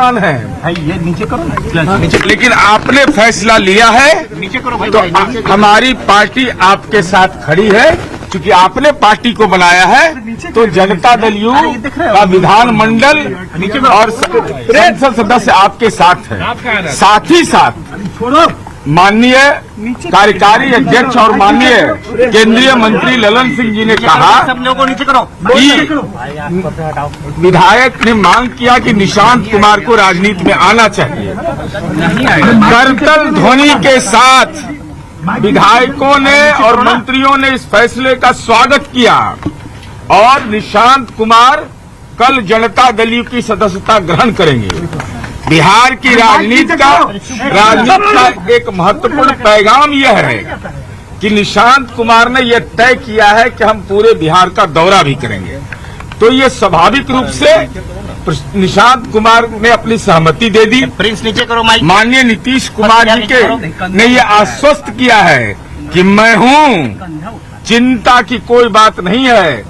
है भाई ये नीचे करो लेकिन आपने फैसला लिया है नीचे करो भाई तो हमारी पार्टी आपके साथ खड़ी है। क्योंकि आपने पार्टी को बनाया है तो जनता दल यू का विधानमंडल और संसद सदस्य आपके साथ है। साथ ही साथ माननीय कार्यकारी अध्यक्ष और माननीय केंद्रीय मंत्री ललन सिंह जी ने कहा सब लोगों को नीचे करो कि विधायक ने मांग किया कि निशांत कुमार को राजनीति में आना चाहिए। करतल ध्वनि के साथ विधायकों ने और मंत्रियों ने इस फैसले का स्वागत किया और निशांत कुमार कल जनता दल यू की सदस्यता ग्रहण करेंगे। बिहार की राजनीति का एक महत्वपूर्ण पैगाम यह है कि निशांत कुमार ने यह तय किया है कि हम पूरे बिहार का दौरा भी करेंगे। तो ये स्वाभाविक रूप से निशांत कुमार ने अपनी सहमति दे दी। प्रिंस नीचे करो माइक। माननीय नीतीश कुमार जी के ने ये आश्वस्त किया है कि मैं हूं, चिंता की कोई बात नहीं है।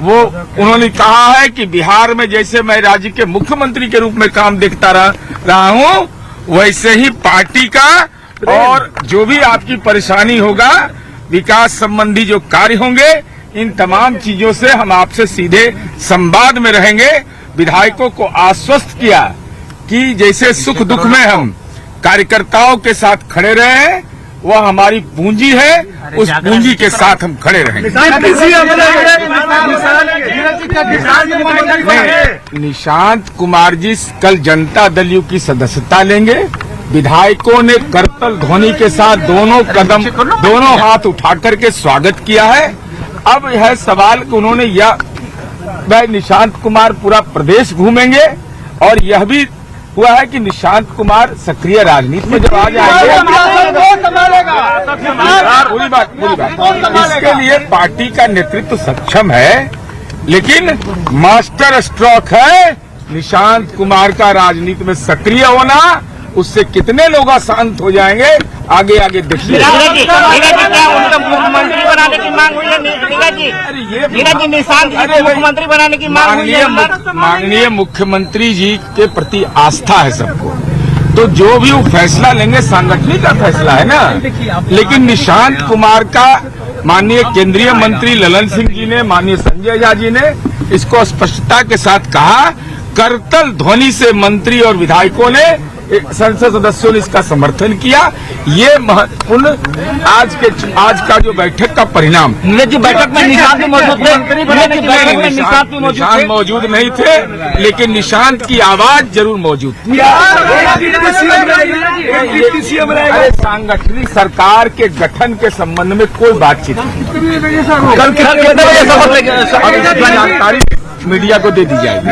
वो उन्होंने कहा है कि बिहार में जैसे मैं राज्य के मुख्यमंत्री के रूप में काम देखता रहा हूं वैसे ही पार्टी का और जो भी आपकी परेशानी होगा, विकास संबंधी जो कार्य होंगे, इन तमाम चीजों से हम आपसे सीधे संवाद में रहेंगे। विधायकों को आश्वस्त किया कि जैसे सुख दुख में हम कार्यकर्ताओं के साथ खड़े रहे हैं, वह हमारी पूंजी है, उस पूंजी के साथ हम खड़े रहेंगे। निशांत कुमार जी कल जनता दल यू की सदस्यता लेंगे। विधायकों ने करतल ध्वनि के साथ दोनों हाथ उठा करके स्वागत किया है। अब यह सवाल कि उन्होंने वह निशांत कुमार पूरा प्रदेश घूमेंगे और यह भी हुआ है कि निशांत कुमार सक्रिय राजनीति में जब आ जाएंगे पूरी बात इसके लिए पार्टी का नेतृत्व सक्षम है। लेकिन मास्टर स्ट्रोक है निशांत कुमार का राजनीति में सक्रिय होना। उससे कितने लोग शांत हो जाएंगे, आगे आगे देखिए। मुख्यमंत्री बनाने की मांग हुई है निशांत जी मुख्यमंत्री बनाने की मांग हुई है। माननीय मुख्यमंत्री जी के प्रति आस्था है सबको, तो जो भी वो फैसला लेंगे सांगठनिक का फैसला है ना। लेकिन निशांत कुमार का माननीय केंद्रीय मंत्री ललन सिंह जी ने, माननीय संजय झा जी ने इसको स्पष्टता के साथ कहा। करतल ध्वनि से मंत्री और विधायकों ने, संसद सदस्यों ने इसका समर्थन किया। ये महत्वपूर्ण आज का जो बैठक का परिणाम। बैठक में निशांत मौजूद नहीं थे, लेकिन निशांत की आवाज जरूर मौजूद थी। सांगठनिक सरकार के गठन के संबंध में कोई बातचीत नहीं। जानकारी मीडिया को दे दी जाएगी।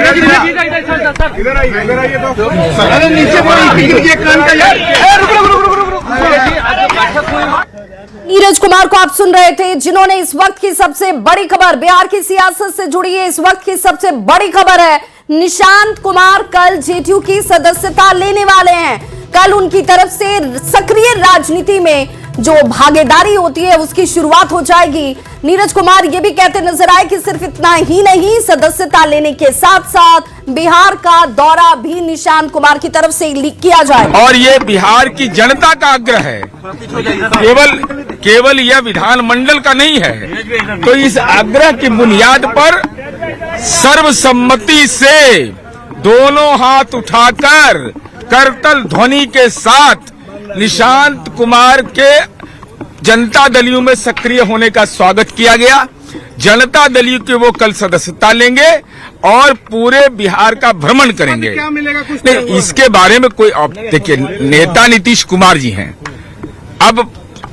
नीरज कुमार को आप सुन रहे थे, जिन्होंने इस वक्त की सबसे बड़ी खबर, बिहार की सियासत से जुड़ी है इस वक्त की सबसे बड़ी खबर है, निशांत कुमार कल जेडीयू की सदस्यता लेने वाले हैं। कल उनकी तरफ से सक्रिय राजनीति में जो भागीदारी होती है उसकी शुरुआत हो जाएगी। नीरज कुमार ये भी कहते नजर आए कि सिर्फ इतना ही नहीं, सदस्यता लेने के साथ साथ बिहार का दौरा भी निशांत कुमार की तरफ से किया जाए। और ये बिहार की जनता का आग्रह है, केवल यह विधानमंडल का नहीं है। तो इस आग्रह की बुनियाद पर सर्वसम्मति से दोनों हाथ उठाकर करतल ध्वनि के साथ निशांत कुमार के जनता दल यू में सक्रिय होने का स्वागत किया गया। जनता दल यू के वो कल सदस्यता लेंगे और पूरे बिहार का भ्रमण करेंगे। नहीं, इसके बारे में कोई, देखिए, नेता नीतीश कुमार जी हैं। अब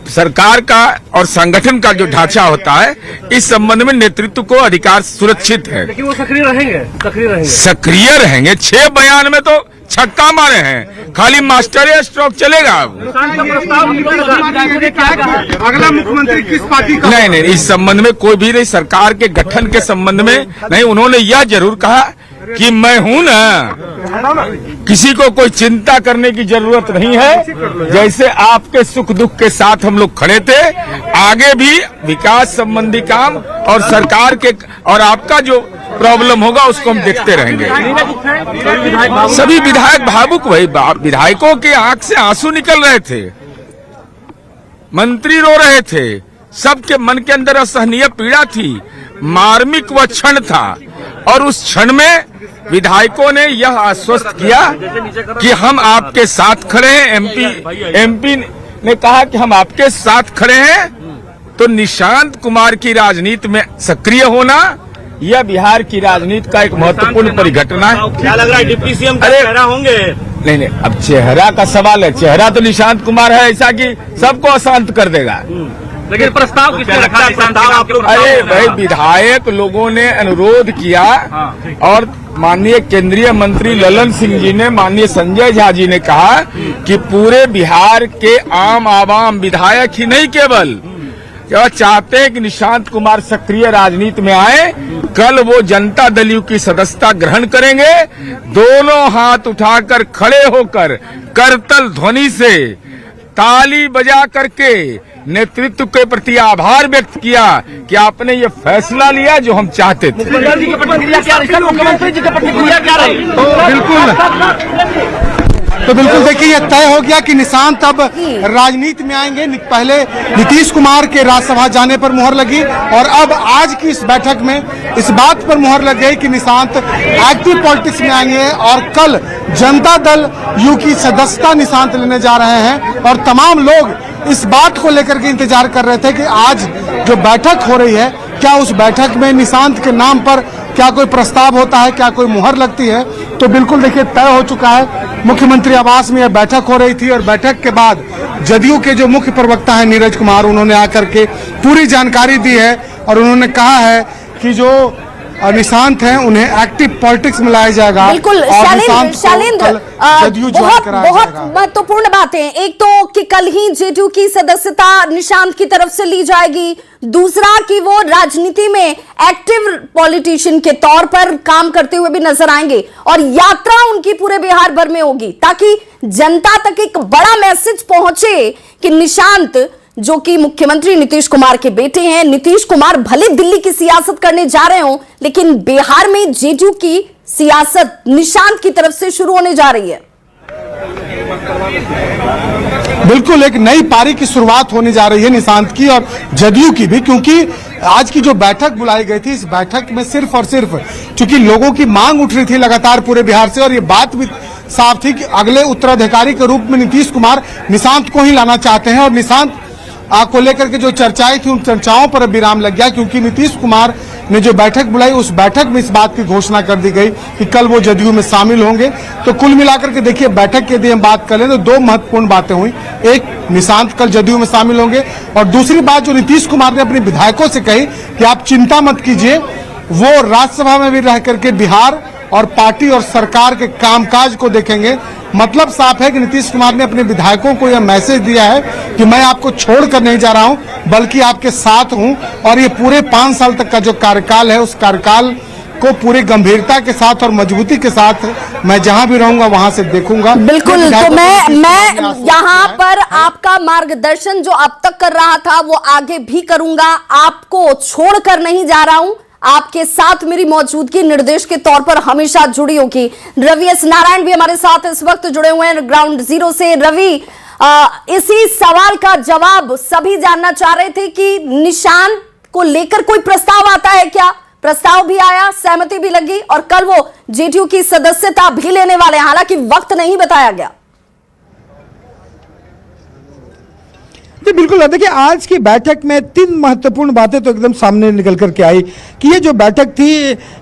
सरकार का और संगठन का जो ढांचा होता है, इस संबंध में नेतृत्व को अधिकार सुरक्षित है। लेकिन वो सक्रिय रहेंगे। सक्रिय रहेंगे। 6 बयान में तो छक्का मारे हैं, खाली मास्टर स्ट्रोक चलेगा। अगला मुख्यमंत्री किस पार्टी का? नहीं, इस संबंध में कोई भी नहीं। सरकार के गठन के संबंध में नहीं। उन्होंने यह जरूर कहा कि मैं हूं ना, किसी को कोई चिंता करने की जरूरत नहीं है। जैसे आपके सुख दुख के साथ हम लोग खड़े थे, आगे भी विकास संबंधी काम और सरकार के और आपका जो प्रॉब्लम होगा उसको हम देखते रहेंगे। सभी विधायक भावुक भाई, विधायकों के आंख से आंसू निकल रहे थे, मंत्री रो रहे थे, सबके मन के अंदर असहनीय पीड़ा थी, मार्मिक वह क्षण था। और उस क्षण में विधायकों ने यह आश्वस्त किया कि हम आपके साथ खड़े हैं। एमपी ने कहा कि हम आपके साथ खड़े हैं। तो निशांत कुमार की राजनीति में सक्रिय होना यह बिहार की राजनीति का एक महत्वपूर्ण परिघटना है। क्या लग रहा है डिप्टी सीएम का चेहरा होंगे? नहीं, अब चेहरा का सवाल है। चेहरा तो निशांत कुमार है ऐसा कि सबको अशांत कर देगा। लेकिन प्रस्ताव किसने रखा है? प्रस्ताव आप लोग, अरे भाई, विधायक लोगों ने अनुरोध किया और माननीय केंद्रीय मंत्री ललन सिंह जी ने, माननीय संजय झा जी ने कहा कि पूरे बिहार के आम आवाम, विधायक ही नहीं केवल चाहते हैं कि निशांत कुमार सक्रिय राजनीति में आए। कल वो जनता दल यू की सदस्यता ग्रहण करेंगे। दोनों हाथ उठाकर खड़े होकर करतल ध्वनि से ताली बजा करके नेतृत्व के प्रति आभार व्यक्त किया कि आपने ये फैसला लिया जो हम चाहते थे। मुख्यमंत्री जी की प्रतिक्रिया क्या रही? तो बिल्कुल देखिए, यह तय हो गया कि निशांत अब राजनीति में आएंगे। पहले नीतीश कुमार के राज्यसभा जाने पर मुहर लगी और अब आज की इस बैठक में इस बात पर मुहर लग गई कि निशांत एक्टिव पॉलिटिक्स में आएंगे और कल जनता दल यू की सदस्यता निशांत लेने जा रहे हैं। और तमाम लोग इस बात को लेकर के इंतजार कर रहे थे कि आज जो बैठक हो रही है, क्या उस बैठक में निशांत के नाम पर क्या कोई प्रस्ताव होता है, क्या कोई मुहर लगती है। तो बिल्कुल देखिए, तय हो चुका है। मुख्यमंत्री आवास में यह बैठक हो रही थी और बैठक के बाद जदयू के जो मुख्य प्रवक्ता हैं नीरज कुमार, उन्होंने आकर के पूरी जानकारी दी है और उन्होंने कहा है कि जो निशांत हैं उन्हें एक्टिव पॉलिटिक्स में लाया जाएगा। बिल्कुल शैलेंद्र, बहुत महत्वपूर्ण बातें। एक तो कि कल ही जेडीयू की सदस्यता निशांत की तरफ से ली जाएगी, दूसरा कि वो राजनीति में एक्टिव पॉलिटिशियन के तौर पर काम करते हुए भी नजर आएंगे और यात्रा उनकी पूरे बिहार भर में होगी ताकि जनता तक एक बड़ा मैसेज पहुंचे कि निशांत, जो कि मुख्यमंत्री नीतीश कुमार के बेटे हैं, नीतीश कुमार भले दिल्ली की सियासत करने जा रहे हो, लेकिन बिहार में जेडीयू की सियासत निशांत की तरफ से शुरू होने जा रही है। बिल्कुल एक नई पारी की शुरुआत होने जा रही है निशांत की और जदयू की भी, क्योंकि आज की जो बैठक बुलाई गई थी, इस बैठक में सिर्फ और सिर्फ चूंकि लोगों की मांग उठ रही थी लगातार पूरे बिहार से और ये बात भी साफ थी कि अगले उत्तराधिकारी के रूप में नीतीश कुमार निशांत को ही लाना चाहते हैं। और निशांत को लेकर के जो चर्चाएं थी, उन चर्चाओं पर विराम लग गया क्योंकि नीतीश कुमार ने जो बैठक बुलाई, उस बैठक में इस बात की घोषणा कर दी गई कि कल वो जदयू में शामिल होंगे। तो कुल मिलाकर के देखिए, बैठक के यदि हम बात करें तो दो महत्वपूर्ण बातें हुई। एक, निशांत कल जदयू में शामिल होंगे और दूसरी बात जो नीतीश कुमार ने अपने विधायकों से कही कि आप चिंता मत कीजिए, वो राज्यसभा में भी रह करके बिहार और पार्टी और सरकार के कामकाज को देखेंगे। मतलब साफ है कि नीतीश कुमार ने अपने विधायकों को यह मैसेज दिया है कि मैं आपको छोड़कर नहीं जा रहा हूं, बल्कि आपके साथ हूं और ये पूरे 5 साल तक का जो कार्यकाल है, उस कार्यकाल को पूरी गंभीरता के साथ और मजबूती के साथ मैं जहां भी रहूंगा वहां से देखूंगा। बिल्कुल, तो मैं यहाँ पर आपका मार्गदर्शन जो अब तक कर रहा था वो आगे भी करूंगा। आपको छोड़कर नहीं जा रहा हूं, आपके साथ मेरी मौजूदगी निर्देश के तौर पर हमेशा जुड़ी होगी। रवि एस नारायण भी हमारे साथ इस वक्त जुड़े हुए हैं ग्राउंड जीरो से। रवि, इसी सवाल का जवाब सभी जानना चाह रहे थे कि निशांत को लेकर कोई प्रस्ताव आता है क्या? प्रस्ताव भी आया, सहमति भी लगी और कल वो जेडीयू की सदस्यता भी लेने वाले हैं, हालांकि वक्त नहीं बताया गया। जी बिल्कुल, देखिए आज की बैठक में 3 महत्वपूर्ण बातें तो एकदम सामने निकल करके आई कि ये जो बैठक थी,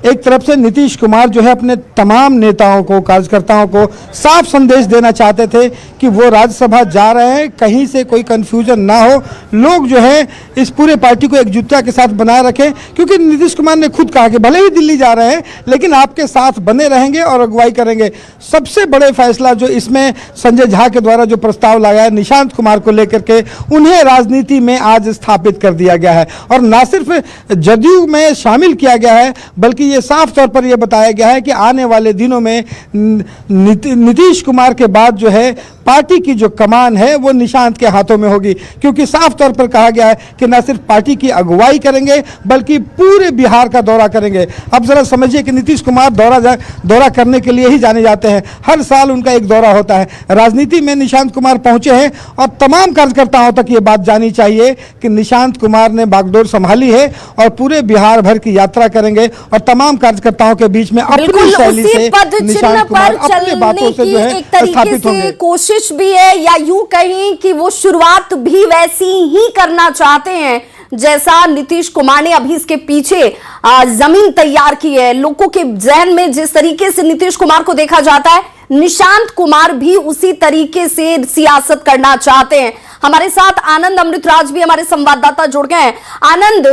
एक तरफ से नीतीश कुमार जो है अपने तमाम नेताओं को, कार्यकर्ताओं को साफ संदेश देना चाहते थे कि वो राज्यसभा जा रहे हैं, कहीं से कोई कंफ्यूजन ना हो, लोग जो है इस पूरे पार्टी को एकजुटता के साथ बनाए रखें, क्योंकि नीतीश कुमार ने खुद कहा कि भले ही दिल्ली जा रहे हैं लेकिन आपके साथ बने रहेंगे और अगुवाई करेंगे। सबसे बड़े फैसला जो इसमें संजय झा के द्वारा जो प्रस्ताव लाया है निशांत कुमार को लेकर के, उन्हें राजनीति में आज स्थापित कर दिया गया है। और न सिर्फ जदयू में शामिल किया गया है, बल्कि ये साफ तौर पर यह बताया गया है कि आने वाले दिनों में नीतीश कुमार के बाद जो है पार्टी की जो कमान है वो निशांत के हाथों में होगी, क्योंकि साफ तौर पर कहा गया है कि न सिर्फ पार्टी की अगुवाई करेंगे बल्कि पूरे बिहार का दौरा करेंगे। अब जरा समझिए कि नीतीश कुमार दौरा करने के लिए ही जाने जाते हैं, हर साल उनका एक दौरा होता है। राजनीति में निशांत कुमार पहुंचे हैं और तमाम कार्यकर्ताओं तक ये बात जानी चाहिए कि निशांत कुमार ने बागडोर संभाली है और पूरे बिहार भर की यात्रा करेंगे और तमाम कार्यकर्ताओं के बीच में अपनी शैली से निशांत कुमार अपनी बातों से जो है स्थापित होंगे। कोशिश भी है, या यूं कहें कि वो शुरुआत भी वैसी ही करना चाहते हैं जैसा नीतीश कुमार ने अभी इसके पीछे जमीन तैयार की है। लोगों के जहन में जिस तरीके से नीतीश कुमार को देखा जाता है, निशांत कुमार भी उसी तरीके से सियासत करना चाहते हैं। हमारे साथ आनंद अमृतराज भी हमारे संवाददाता जुड़ गए हैं। आनंद,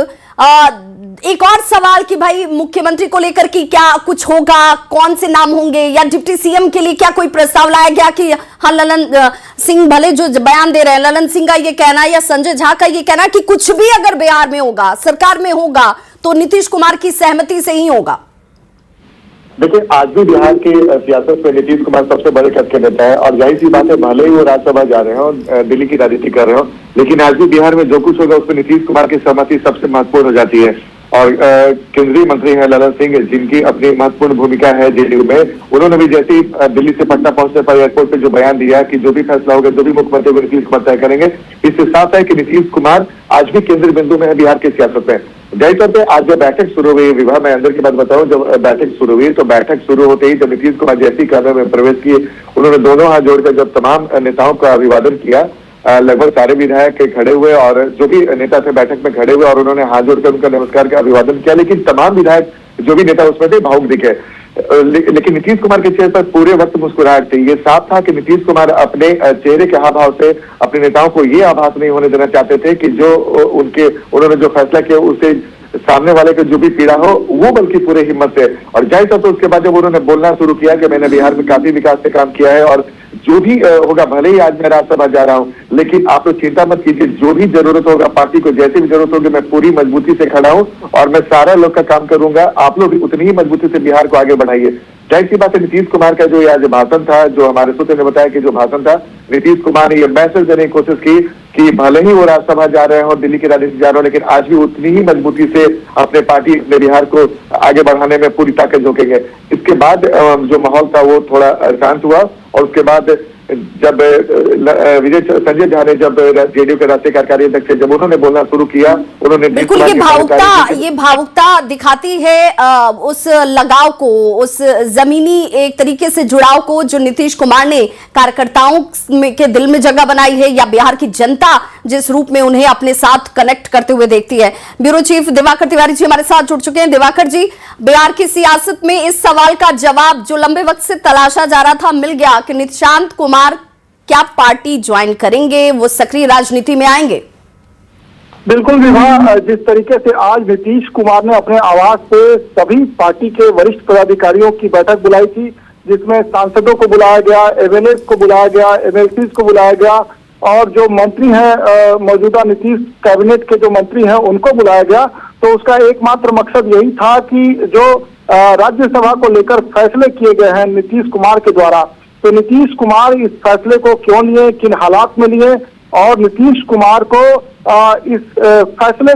एक और सवाल कि भाई मुख्यमंत्री को लेकर कि क्या कुछ होगा, कौन से नाम होंगे, या डिप्टी सीएम के लिए क्या कोई प्रस्ताव लाया गया कि हाँ ललन सिंह भले जो बयान दे रहे हैं, ललन सिंह का ये कहना है या संजय झा का ये कहना है कि कुछ भी अगर बिहार में होगा, सरकार में होगा, तो नीतीश कुमार की सहमति से ही होगा। देखिए, आज भी बिहार की सियासत में नीतीश कुमार सबसे बड़े कद के नेता है और जाहिर सी बात है, भले ही वो राज्यसभा जा रहे हो, दिल्ली की राजनीति कर रहे हो, लेकिन आज भी बिहार में जो कुछ होगा उसमें नीतीश कुमार की सहमति सबसे महत्वपूर्ण हो जाती है। और केंद्रीय मंत्री हैं ललन सिंह, जिनकी अपनी महत्वपूर्ण भूमिका है जेडीयू में, उन्होंने भी जैसे ही दिल्ली से पटना पहुंचने पर एयरपोर्ट पे जो बयान दिया कि जो भी फैसला होगा, जो भी मुख्यमंत्री को नीतीश कुमार तय करेंगे, इससे साफ है कि नीतीश कुमार आज भी केंद्रीय बिंदु में है बिहार की सियासत में। जाहिर तौर पर आज जब बैठक शुरू हुई, विवाह मैं अंदर की बात बताऊं, जब बैठक शुरू हुई तो बैठक शुरू होते ही जब नीतीश कुमार जैसी कमरे में प्रवेश किए, उन्होंने दोनों हाथ जोड़कर जब तमाम नेताओं का अभिवादन किया, लगभग सारे विधायक खड़े हुए और जो भी नेता थे बैठक में खड़े हुए और उन्होंने हाथ जोड़कर उनका नमस्कार का अभिवादन किया, लेकिन तमाम विधायक जो भी नेता उसमें थे भावुक दिखे। लेकिन नीतीश कुमार के चेहरे पर पूरे वक्त मुस्कुराहट थी। ये साफ था कि नीतीश कुमार अपने चेहरे के हाव भाव से अपने नेताओं को ये आभास नहीं होने देना चाहते थे कि जो उन्होंने जो फैसला किया उसे सामने वाले को जो भी पीड़ा हो वो बल्कि पूरे हिम्मत से। और जाहिर तौर पर उसके बाद जब उन्होंने बोलना शुरू किया कि मैंने बिहार में काफी विकास से काम किया है और जो भी होगा, भले ही आज मैं राज्यसभा जा रहा हूं, लेकिन आप लोग चिंता मत कीजिए, जो भी जरूरत होगा, पार्टी को जैसी भी जरूरत होगी, मैं पूरी मजबूती से खड़ा हूं और मैं सारा लोग का काम करूंगा। आप लोग भी उतनी ही मजबूती से बिहार को आगे बढ़ाइए। जाहिर सी बात है, नीतीश कुमार का जो आज भाषण था, जो हमारे सूत्र ने बताया कि जो भाषण था, नीतीश कुमार ने यह मैसेज देने की कोशिश की कि भले ही वो राज्यसभा जा रहे हो, दिल्ली की राजनीति जा रहे हो, लेकिन आज भी उतनी ही मजबूती से अपने पार्टी, अपने बिहार को आगे बढ़ाने में पूरी ताकत झोंकेंगे। इसके बाद जो माहौल था वो थोड़ा शांत हुआ और उसके बाद जब संजय झा ने जब जेडीयू के राष्ट्रीय कार्यकारी अध्यक्ष जब उन्होंने बोलना शुरू किया, उन्होंने बिल्कुल ये भावुकता दिखाती है उस लगाव को, उस जमीनी एक तरीके से जुड़ाव को जो नीतीश कुमार ने कार्यकर्ताओं के दिल में जगह बनाई है, या बिहार की जनता जिस रूप में उन्हें अपने साथ कनेक्ट करते हुए देखती है। ब्यूरो चीफ दिवाकर तिवारी जी हमारे साथ जुड़ चुके हैं। दिवाकर जी, बिहार की सियासत में इस सवाल का जवाब जो लंबे वक्त से तलाशा जा रहा था मिल गया कि निशांत कुमार क्या पार्टी ज्वाइन करेंगे, वो सक्रिय राजनीति में आएंगे? बिल्कुल विवाह, जिस तरीके से आज नीतीश कुमार ने अपने आवास से सभी पार्टी के वरिष्ठ पदाधिकारियों की बैठक बुलाई थी, जिसमें सांसदों को बुलाया गया, एमएलए को बुलाया गया, एमएलसी को बुलाया गया और जो मंत्री हैं मौजूदा नीतीश कैबिनेट के जो मंत्री हैं उनको बुलाया गया, तो उसका एकमात्र मकसद यही था कि जो राज्यसभा को लेकर फैसले किए गए हैं नीतीश कुमार के द्वारा, तो नीतीश कुमार इस फैसले को क्यों लिए, किन हालात में लिए और नीतीश कुमार को इस फैसले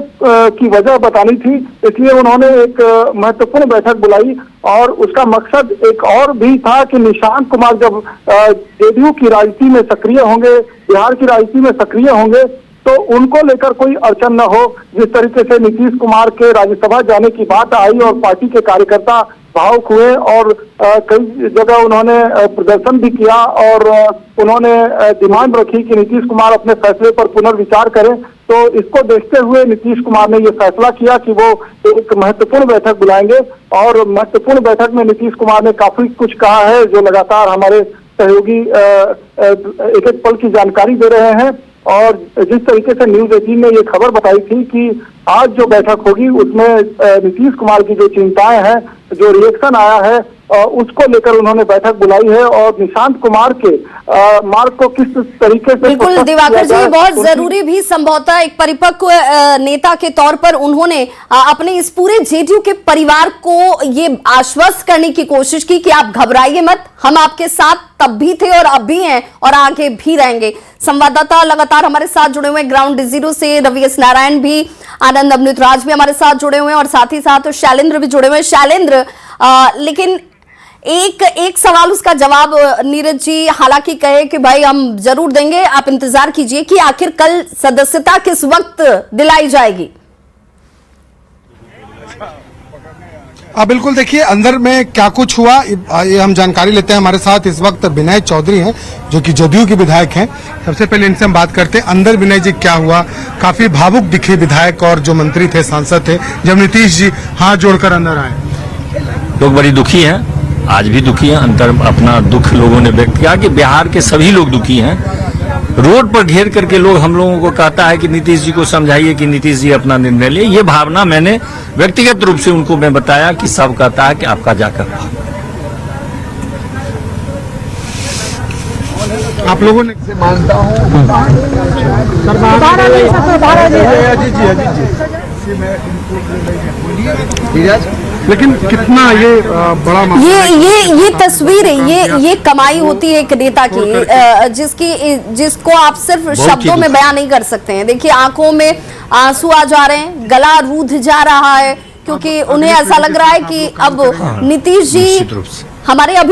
की वजह बतानी थी। इसलिए उन्होंने एक महत्वपूर्ण बैठक बुलाई और उसका मकसद एक और भी था कि निशांत कुमार जब जेडीयू की राजनीति में सक्रिय होंगे, बिहार की राजनीति में सक्रिय होंगे, तो उनको लेकर कोई अड़चन न हो। जिस तरीके से नीतीश कुमार के राज्यसभा जाने की बात आई और पार्टी के कार्यकर्ता भावुक हुए और कई जगह उन्होंने प्रदर्शन भी किया और उन्होंने डिमांड रखी कि नीतीश कुमार अपने फैसले पर पुनर्विचार करें, तो इसको देखते हुए नीतीश कुमार ने ये फैसला किया कि वो एक महत्वपूर्ण बैठक बुलाएंगे और महत्वपूर्ण बैठक में नीतीश कुमार ने काफी कुछ कहा है, जो लगातार हमारे सहयोगी एक एक पल की जानकारी दे रहे हैं। और जिस तरीके से न्यूज 18 ने ये खबर बताई थी कि आज जो बैठक होगी उसमें नीतीश कुमार की जो चिंताएं हैं, जो रिएक्शन आया है उसको लेकर उन्होंने बैठक बुलाई है और निशांत कुमार के मार्ग को किस तरीके से बिल्कुल दिवाकर जी, बहुत जरूरी भी संभवतः एक परिपक्व नेता के तौर पर उन्होंने अपने इस पूरे जेडीयू के परिवार को ये आश्वस्त करने की कोशिश की कि आप घबराइए मत, हम आपके साथ तब भी थे और अब भी हैं और आगे भी रहेंगे। संवाददाता लगातार हमारे साथ जुड़े हुए ग्राउंड जीरो से रवि एस नारायण भी, आनंद अमृत राज भी हमारे साथ जुड़े हुए हैं और साथ ही साथ शैलेंद्र भी जुड़े हुए हैं। शैलेंद्र, लेकिन एक सवाल उसका जवाब नीरज जी हालांकि कहे कि भाई हम जरूर देंगे, आप इंतजार कीजिए कि आखिर कल सदस्यता किस वक्त दिलाई जाएगी। बिल्कुल, देखिए अंदर में क्या कुछ हुआ ये हम जानकारी लेते हैं। हमारे साथ इस वक्त विनय चौधरी हैं जो कि जदयू के विधायक हैं। सबसे पहले इनसे हम बात करते हैं, अंदर विनय जी क्या हुआ? काफी भावुक दिखे विधायक और जो मंत्री थे, सांसद थे, जब नीतीश जी हाथ जोड़कर अंदर आए। लोग बड़ी दुखी हैं, आज भी दुखी हैं। अंतर अपना दुख लोगों ने व्यक्त किया कि बिहार के सभी लोग दुखी हैं। रोड पर घेर करके लोग हम लोगों को कहता है कि नीतीश जी को समझाइए कि नीतीश जी अपना निर्णय ले। ये भावना मैंने व्यक्तिगत रूप से उनको मैं बताया कि सब कहता है कि आपका जाकर आप लोगों ने मानता हूँ लेकिन कितना ये बड़ा ये तस्वीर ये कमाई होती है एक नेता की, जिसको आप सिर्फ शब्दों में बयान नहीं कर सकते हैं। देखिए आंखों में आंसू आ जा रहे हैं, गला रूंध जा रहा है, क्योंकि उन्हें ऐसा लग रहा है कि अब नीतीश जी हमारे अभी